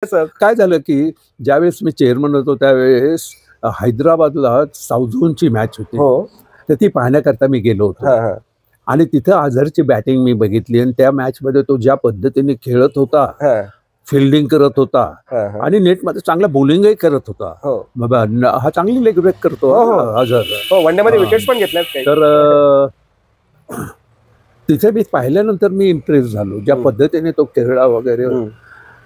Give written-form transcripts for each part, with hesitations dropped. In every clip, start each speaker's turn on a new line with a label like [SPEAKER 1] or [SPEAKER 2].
[SPEAKER 1] काय झालं की ज्यावेळेस मी चेअरमन होतो त्यावेळेस हैदराबादला साऊथ झोनची मॅच होती.
[SPEAKER 2] हो.
[SPEAKER 1] तर ती पाहण्याकरता मी गेलो होतो.
[SPEAKER 2] हां, हां.
[SPEAKER 1] आणि तिथं अझरची बॅटिंग मी बघितली आणि त्या मॅचमध्ये तो ज्या पद्धतीने खेळत होता,
[SPEAKER 2] हां.
[SPEAKER 1] फील्डिंग करत होता
[SPEAKER 2] हां, हां.
[SPEAKER 1] आणि नेटमध्ये चांगला बॉलिंगही करत होता.
[SPEAKER 2] हो.
[SPEAKER 1] बाबा हा चांगली लेग ब्रेक करतो
[SPEAKER 2] हो, हो.
[SPEAKER 1] अझर.
[SPEAKER 2] हो, वन डेमध्ये विकेट्स पण घेतल्यात काही.
[SPEAKER 1] तर तिथे मी पाहिल्यानंतर मी इम्प्रेस झालो ज्या पद्धतीने तो खेळला वगैरे.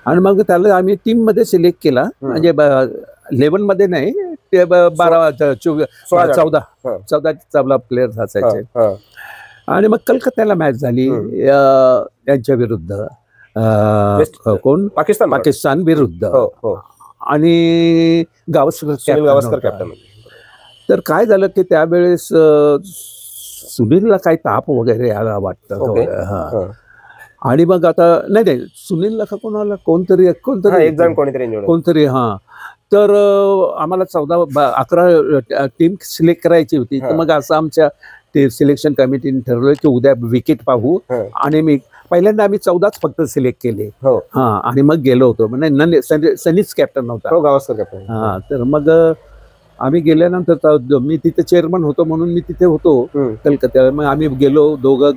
[SPEAKER 1] आणि मग त्याला आम्ही टीममध्ये सिलेक्ट केला, म्हणजे 11 मध्ये नाही, ते 14 प्लेयर्स असायचे. आणि मग कलकत्त्याला मॅच झाली त्यांच्या विरुद्ध, कोण, पाकिस्तान विरुद्ध. आणि गावस्कर कॅप्टन. तर काय झालं की त्यावेळेस सुनीलला काही ताप वगैरे आला वाटतं. आणि मग आता नाही सुनीलला का कोणाला कोणतरी हां. तर आम्हाला 11 टीम सिलेक्ट करायची होती. तर मग असं आमच्या ते सिलेक्शन कमिटीने ठरवलं की उद्या विकेट पाहू. आणि मी पहिल्यांदा आम्ही 14च फक्त सिलेक्ट केले. हां. आणि मग गेलो होतो, म्हणजे सनीच कॅप्टन होता,
[SPEAKER 2] गावस्कर कॅप्टन.
[SPEAKER 1] हां. तर मग आम्ही गेल्यानंतर मी तिथे चेअरमन होतो म्हणून मी तिथे होतो कलकत्त्याला. मग आम्ही गेलो दोघं,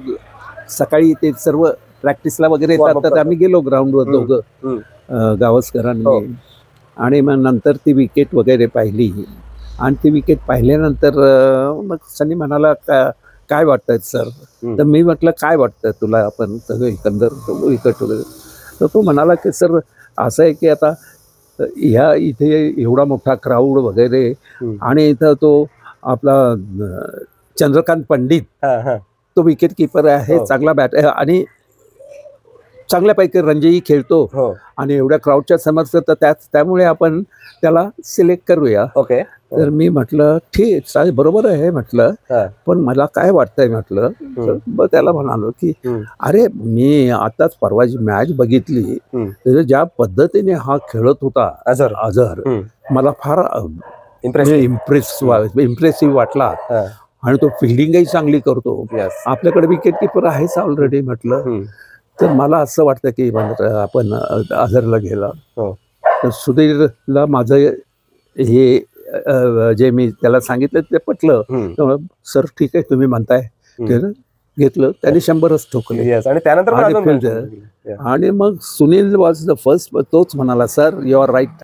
[SPEAKER 1] सकाळी ते सर्व प्रॅक्टिसला वगैरे येतात, तर आम्ही गेलो ग्राउंडवर दोघं, गावस्करांनी. आणि मग नंतर ती विकेट वगैरे पाहिली. आणि ती विकेट पाहिल्यानंतर मग सनी म्हणाला काय वाटतंय सर. तर मी म्हटलं काय वाटतंय तुला, आपण सगळं एकंदर विकेट वगैरे. तर तो म्हणाला की सर असं आहे की आता ह्या इथे एवढा मोठा क्राऊड वगैरे, आणि इथं तो आपला चंद्रकांत पंडित तो विकेट कीपर आहे, चांगला बॅटर, आणि चांगल्यापैकी रणजीही खेळतो, आणि एवढ्या क्राऊडच्या समोर, तर त्यामुळे आपण त्याला सिलेक्ट करूया. तर मी म्हटलं ठीक चालेल, बरोबर आहे म्हटलं, पण मला काय वाटतंय म्हटलं. मग त्याला म्हणालो की अरे मी आताच परवाची मॅच बघितली, ज्या पद्धतीने हा खेळत होता अझर, मला फार इम्प्रेसिव्ह वाटला. आणि तो फिल्डिंगही चांगली करतो, आपल्याकडे विकेट कीपर आहेच ऑलरेडी म्हटलं. तर मला असं वाटतं की आपण अझरला गेला. तर सुधीरला माझं हे जे मी त्याला सांगितलं ते पटलं. सर ठीक आहे तुम्ही म्हणताय, घेतलं. त्याने 100च ठोकले. आणि मग सुनील वॉज द फर्स्ट, तोच म्हणाला सर यू आर राईट.